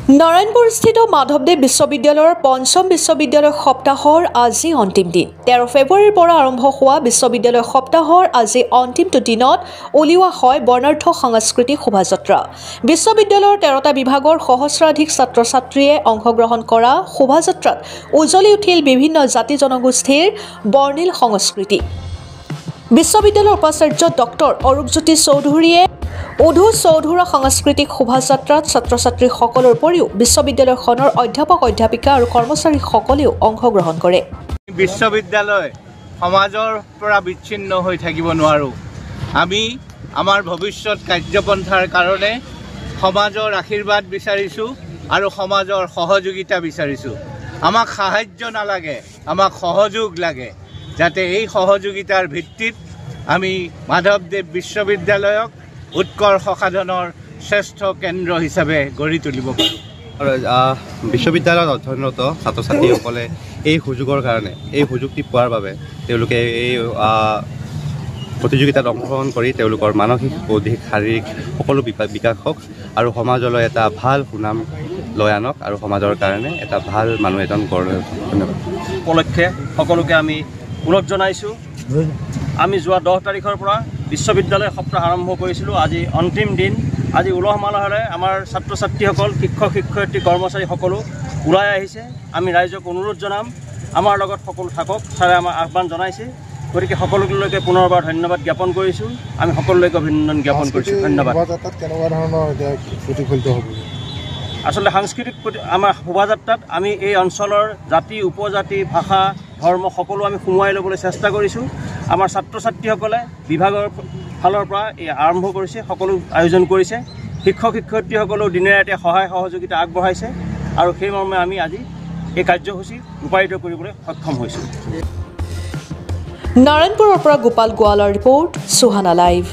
নাৰায়ণপুৰস্থিত মাধৱদেৱ বিশ্ববিদ্যালয়ৰ পঞ্চম বিশ্ববিদ্যালয় সপ্তাহৰ আজি অন্তিম দিন 13 ফেব্ৰুৱাৰীৰ পৰা আৰম্ভ হোৱা বিশ্ববিদ্যালয় সপ্তাহৰ আজি অন্তিমটো দিনত উলিওৱা হয় বৰ্ণাঢ্য সাংস্কৃতিক শোভাযাত্ৰা। বিশ্ববিদ্যালয়ৰ 13টা বিভাগৰ সহস্ৰাধিক ছাত্ৰ-ছাত্ৰীয়ে অংশগ্ৰহণ কৰা শোভাযাত্ৰাত উজ্বলি উঠিল বিভিন্ন জাতি জনগোষ্ঠীৰ বৰ্ণিল সংস্কৃতি। বিশ্ববিদ্যালয়ৰ উপাচাৰ্য ডক্টৰ অৰূপজ্যোতি চৌধুৰীয়ে উধু চৌধুৰা সাংস্কৃতিক শোভাযাত্ৰাত ছাত্ৰ-ছাত্ৰীসকলৰ উপৰিও বিশ্ববিদ্যালয়খনৰ অধ্যাপক অধ্যাপিকা আৰু কৰ্মচাৰীসকলেও অংশগ্ৰহণ কৰে। বিশ্ববিদ্যালয় সমাজৰ পৰা বিচ্ছিন্ন হৈ থাকিব নোৱাৰো। আমি আমাৰ ভৱিষ্যত কাৰ্যপন্থাৰ কাৰণে সমাজৰ আশীৰ্বাদ বিচাৰিছো আৰু সমাজৰ সহযোগিতা বিচাৰিছো। আমাক সাহায্য নালাগে, আমাক সহযোগ লাগে, যাতে এই সহযোগিতাৰ ভিত্তিত আমি মাধৱদেৱ বিশ্ববিদ্যালয়ক উৎকৰ্ষ সাধনৰ শ্ৰেষ্ঠ কেন্দ্ৰ হিচাপে গঢ়ি তুলিব পাৰোঁ। বিশ্ববিদ্যালয়ত অধ্যয়নৰত ছাত্ৰ ছাত্ৰীসকলে এই সুযোগৰ কাৰণে এই সুযোগটি পোৱাৰ বাবে তেওঁলোকে এই প্ৰতিযোগিতাত অংশগ্ৰহণ কৰি তেওঁলোকৰ মানসিক বৌদ্ধিক শাৰীৰিক সকলো বিকাশ হওক আৰু সমাজলৈ এটা ভাল সুনাম লৈ আনক আৰু সমাজৰ কাৰণে এটা ভাল মানুহ এজন গঢ়। ধন্যবাদ। উপলক্ষে সকলোকে আমি অনুৰোধ জনাইছোঁ। আমি যোৱা 10 তাৰিখৰ পৰা বিশ্ববিদ্যালয় সপ্তাহ আৰম্ভ কৰিছিলোঁ। আজি অন্তিম দিন। আজি উলহ মালহেৰে আমাৰ ছাত্ৰ ছাত্ৰীসকল, শিক্ষক শিক্ষয়িত্ৰী, কৰ্মচাৰী সকলো ওলাই আহিছে। আমি ৰাইজক অনুৰোধ জনাম, আমাৰ লগত সকলো থাকক। ছাৰে আমাক আহ্বান জনাইছে, গতিকে সকলোলৈকে পুনৰবাৰ ধন্যবাদ জ্ঞাপন কৰিছোঁ। আমি সকলোলৈকে অভিনন্দন জ্ঞাপন কৰিছোঁ। ধন্যবাদ। আচলতে সাংস্কৃতিক আমাৰ শোভাযাত্ৰাত আমি এই অঞ্চলৰ জাতি উপজাতি ভাষা ধৰ্ম সকলো আমি সোমোৱাই ল'বলৈ চেষ্টা কৰিছোঁ। আমাৰ ছাত্ৰ ছাত্ৰীসকলে বিভাগৰ ফালৰ পৰা এই আৰম্ভ কৰিছে, সকলো আয়োজন কৰিছে। শিক্ষক শিক্ষয়িত্ৰীসকলেও দিনে ৰাতিয়ে সহায় সহযোগিতা আগবঢ়াইছে আৰু সেই মৰ্মে আমি আজি এই কাৰ্যসূচী ৰূপায়িত কৰিবলৈ সক্ষম হৈছোঁ। নাৰায়ণপুৰৰ পৰা গোপাল গোৱালৰ ৰিপৰ্ট, সুহানা লাইভ।